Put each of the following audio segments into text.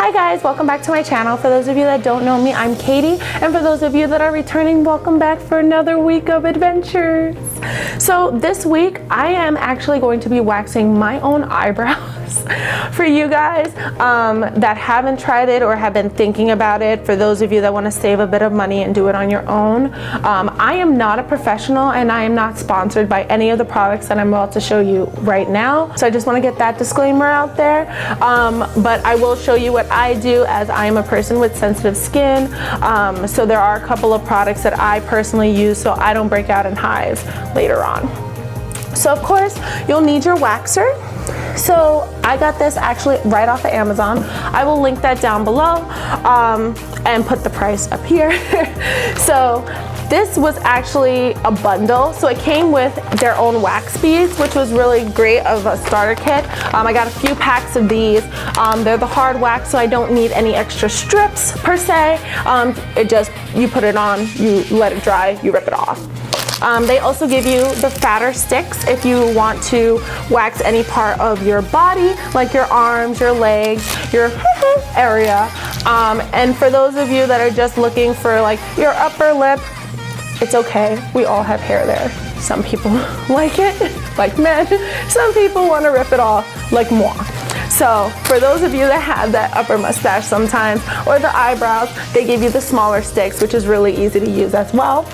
Hi guys, welcome back to my channel. For those of you that don't know me, I'm Katie, and for those of you that are returning, welcome back for another week of adventures. So this week I am actually going to be waxing my own eyebrows for you guys that haven't tried it or have been thinking about it. For those of you that want to save a bit of money and do it on your own, I am not a professional and I am not sponsored by any of the products that I'm about to show you right now, so I just want to get that disclaimer out there. But I will show you what I do, as I am a person with sensitive skin. So there are a couple of products that I personally use so I don't break out in hives later on. So of course you'll need your waxer. So I got this actually right off of Amazon. I will link that down below and put the price up here. So this was actually a bundle. So it came with their own wax beads, which was really great, of a starter kit. I got a few packs of these. They're the hard wax, so I don't need any extra strips per se. It just, you put it on, you let it dry, you rip it off. They also give you the fatter sticks if you want to wax any part of your body, like your arms, your legs, your area. And for those of you that are just looking for like your upper lip, it's okay. We all have hair there. Some people like it, like men. Some people want to rip it off, like moi. So for those of you that have that upper mustache sometimes, or the eyebrows, they give you the smaller sticks, which is really easy to use as well.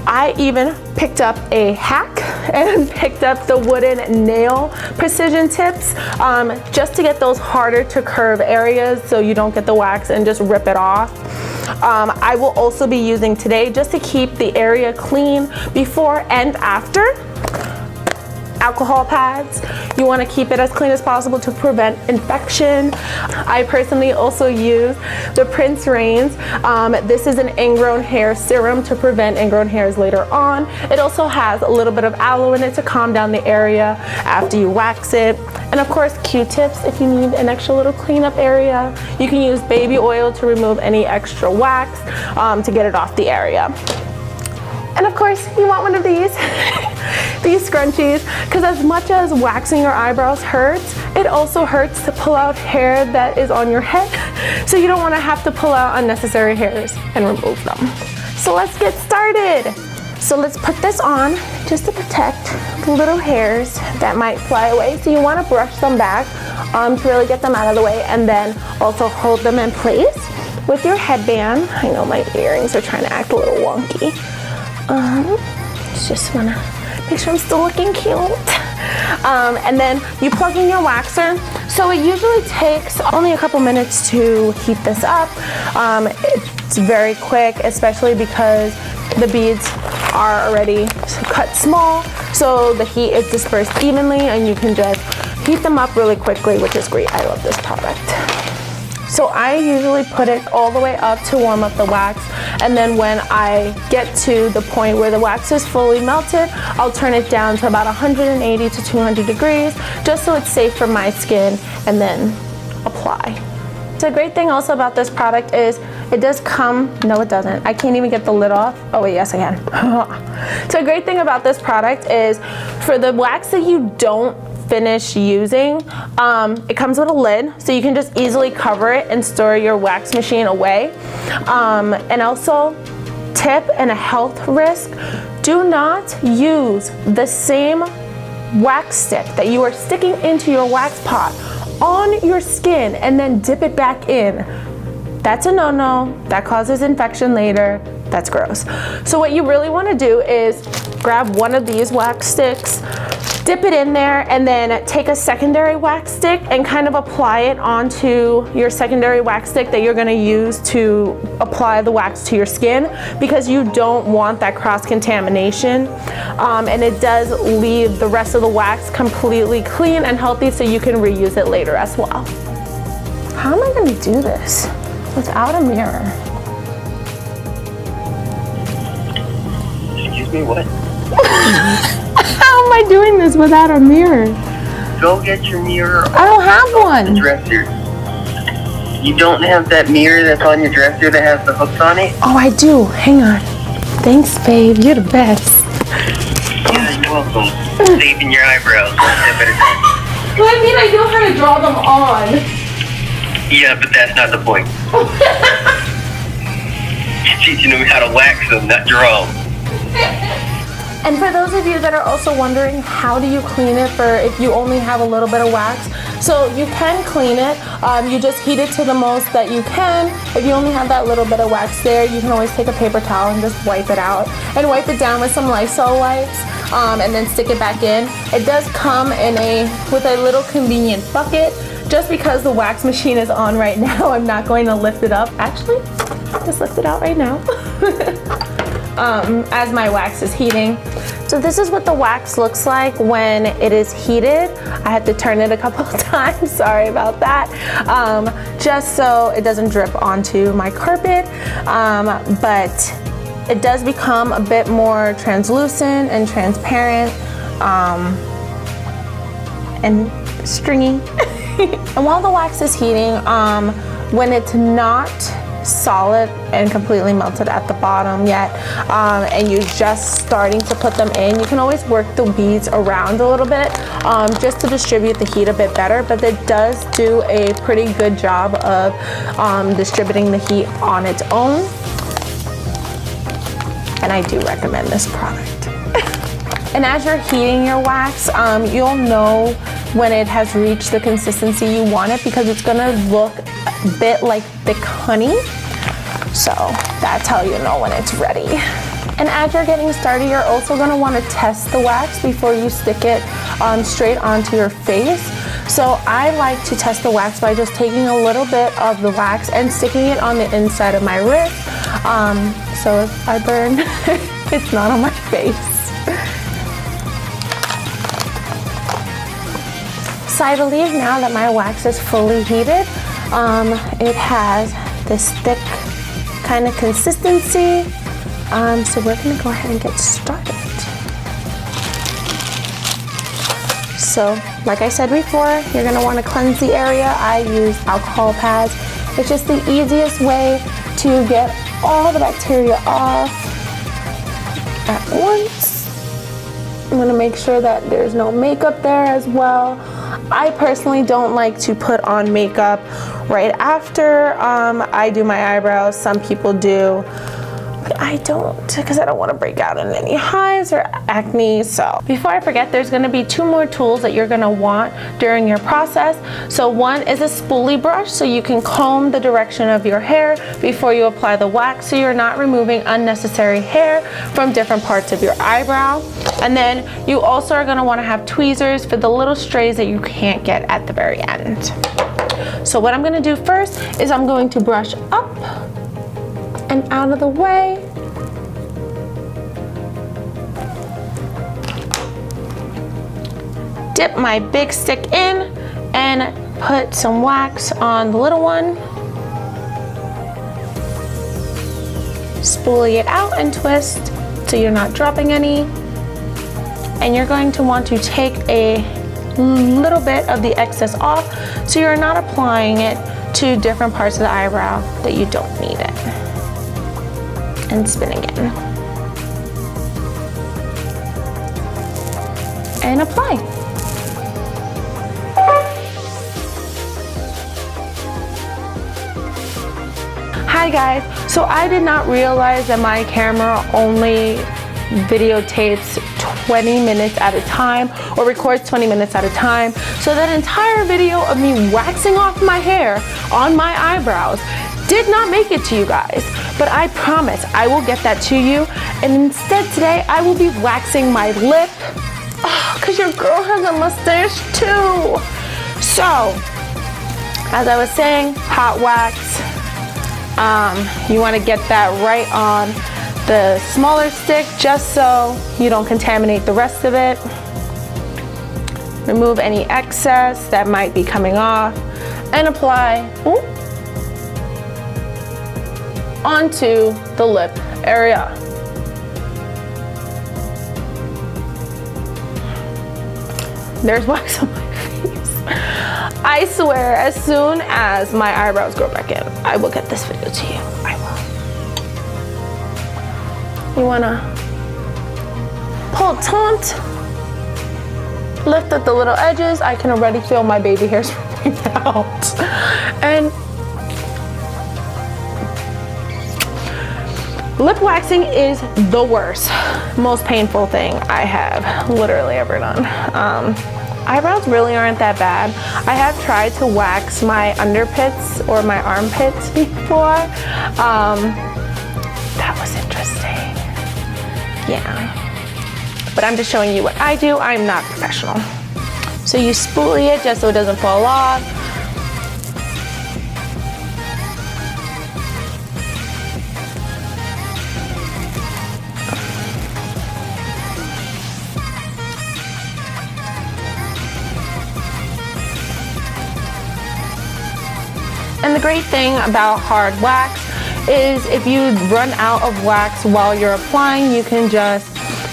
I even picked up a hack and picked up the wooden nail precision tips, just to get those harder to curve areas so you don't get the wax and just rip it off. I will also be using today, just to keep the area clean before and after, alcohol pads. You want to keep it as clean as possible to prevent infection. I personally also use the Prince Rains. This is an ingrown hair serum to prevent ingrown hairs later on. It also has a little bit of aloe in it to calm down the area after you wax it. And of course, Q-tips if you need an extra little cleanup area. You can use baby oil to remove any extra wax to get it off the area. And of course, you want one of these, these scrunchies, because as much as waxing your eyebrows hurts, it also hurts to pull out hair that is on your head. So you don't want to have to pull out unnecessary hairs and remove them. So let's get started. So let's put this on just to protect the little hairs that might fly away. So you want to brush them back to really get them out of the way, and then also hold them in place with your headband. I know my earrings are trying to act a little wonky. Just wanna make sure I'm still looking cute. And then you plug in your waxer. So it usually takes only a couple minutes to heat this up. It's very quick, especially because the beads are already cut small, so the heat is dispersed evenly and you can just heat them up really quickly, which is great. I love this product. So I usually put it all the way up to warm up the wax, and then when I get to the point where the wax is fully melted, I'll turn it down to about 180 to 200 degrees, just so it's safe for my skin, and then apply. So the great thing also about this product is it does come, no it doesn't, I can't even get the lid off. Oh wait, yes I can. So the great thing about this product is, for the wax that you don't finish using, it comes with a lid, so you can just easily cover it and store your wax machine away. And also, tip and a health risk, do not use the same wax stick that you are sticking into your wax pot on your skin and then dip it back in. That's a no-no. That causes infection later. That's gross. So what you really want to do is grab one of these wax sticks, dip it in there, and then take a secondary wax stick and kind of apply it onto your secondary wax stick that you're going to use to apply the wax to your skin, because you don't want that cross-contamination. And it does leave the rest of the wax completely clean and healthy, so you can reuse it later as well. How am I going to do this without a mirror? Excuse me, what? How am I doing this without a mirror? Go get your mirror. I don't have one. The dresser. You don't have that mirror that's on your dresser that has the hooks on it? Oh, I do. Hang on. Thanks, babe. You're the best. Yeah, you're welcome. Saving your eyebrows. Well, I mean, I know how to draw them on. Yeah, but that's not the point. You're teaching them how to wax them, not draw them. And for those of you that are also wondering, how do you clean it for if you only have a little bit of wax? So you can clean it. You just heat it to the most that you can. If you only have that little bit of wax there, you can always take a paper towel and just wipe it out. And wipe it down with some Lysol wipes, and then stick it back in. It does come in with a little convenient bucket. Just because the wax machine is on right now, I'm not going to lift it up. Actually, just lift it out right now. As my wax is heating. So this is what the wax looks like when it is heated. I had to turn it a couple of times, sorry about that. Just so it doesn't drip onto my carpet. But it does become a bit more translucent and transparent and stringy. And while the wax is heating, when it's not solid and completely melted at the bottom yet, and you're just starting to put them in, you can always work the beads around a little bit just to distribute the heat a bit better, but it does do a pretty good job of distributing the heat on its own, and I do recommend this product. And as you're heating your wax, you'll know when it has reached the consistency you want it, because it's gonna look a bit like thick honey. So that's how you know when it's ready. And as you're getting started, you're also gonna wanna test the wax before you stick it straight onto your face. So I like to test the wax by just taking a little bit of the wax and sticking it on the inside of my wrist. So if I burn, it's not on my face. So I believe now that my wax is fully heated, it has this thick kind of consistency. So we're gonna go ahead and get started. So like I said before, you're gonna wanna cleanse the area. I use alcohol pads. It's just the easiest way to get all the bacteria off at once. I'm gonna make sure that there's no makeup there as well. I personally don't like to put on makeup right after I do my eyebrows. Some people do, but I don't, because I don't want to break out in any hives or acne. So before I forget, there's going to be 2 more tools that you're going to want during your process. So one is a spoolie brush, so you can comb the direction of your hair before you apply the wax, so you're not removing unnecessary hair from different parts of your eyebrow. And then you also are going to want to have tweezers for the little strays that you can't get at the very end. So what I'm going to do first is I'm going to brush up and out of the way. Dip my big stick in and put some wax on the little one. Spoolie it out and twist so you're not dropping any. And you're going to want to take a little bit of the excess off so you're not applying it to different parts of the eyebrow that you don't need it. And spin again. And apply. Hi guys, so I did not realize that my camera only videotapes 20 minutes at a time, or records 20 minutes at a time. So that entire video of me waxing off my hair on my eyebrows did not make it to you guys. But I promise I will get that to you. And instead today I will be waxing my lip. Oh, cause your girl has a mustache too. So, as I was saying, hot wax. You wanna get that right on the smaller stick just so you don't contaminate the rest of it. Remove any excess that might be coming off and apply onto the lip area. There's wax on my face. I swear, as soon as my eyebrows grow back in, I will get this video to you. I will. You wanna pull taunt lift up the little edges. I can already feel my baby hairs falling out. And lip waxing is the worst, most painful thing I have literally ever done. Eyebrows really aren't that bad. I have tried to wax my underpits or my armpits before. That was interesting. Yeah. But I'm just showing you what I do. I'm not professional. So you spoolie it just so it doesn't fall off. And the great thing about hard wax is if you run out of wax while you're applying, you can just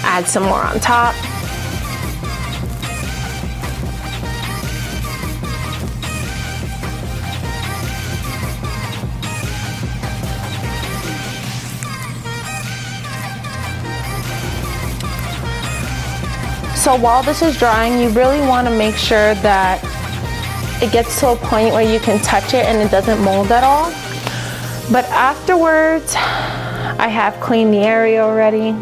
add some more on top. So while this is drying, you really want to make sure that it gets to a point where you can touch it and it doesn't mold at all. But afterwards, I have cleaned the area already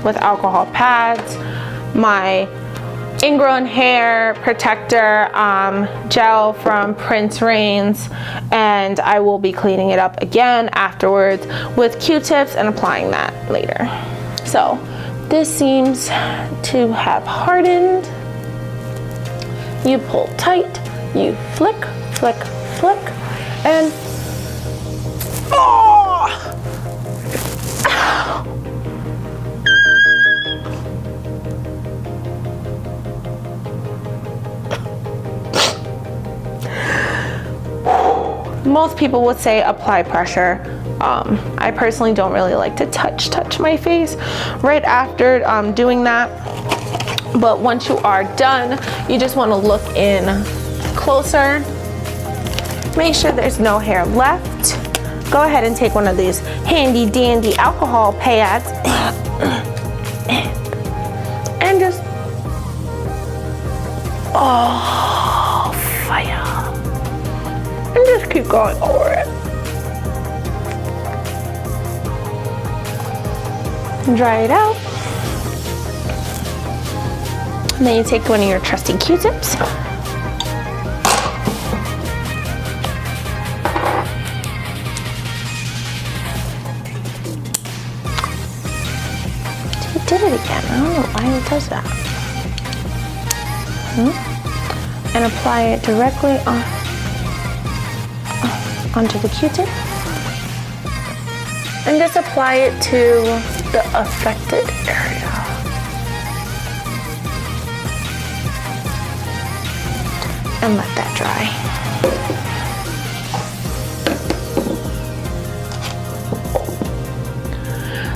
with alcohol pads, my ingrown hair protector gel from Prince Rains, and I will be cleaning it up again afterwards with Q-tips and applying that later. So this seems to have hardened. You pull tight, you flick, flick, flick, and oh! Most people would say apply pressure. I personally don't really like to touch my face right after doing that. But once you are done, you just want to look in closer. Make sure there's no hair left. Go ahead and take one of these handy dandy alcohol pads and just, oh, fire. And just keep going over it. Dry it out. And then you take one of your trusty Q-tips. He did it again. I don't know why he does that. And apply it directly onto the Q-tip. And just apply it to the affected area. And let that dry.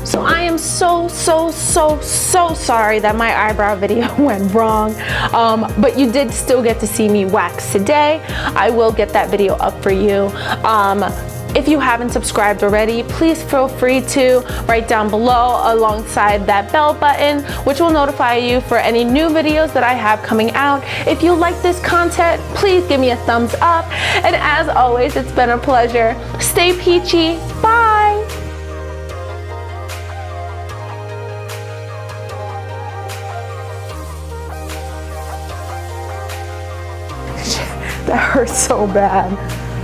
So I am so sorry that my eyebrow video went wrong, but you did still get to see me wax today. I will get that video up for you. If you haven't subscribed already, please feel free to right down below alongside that bell button, which will notify you for any new videos that I have coming out. If you like this content, please give me a thumbs up. And as always, it's been a pleasure. Stay peachy. Bye. That hurts so bad.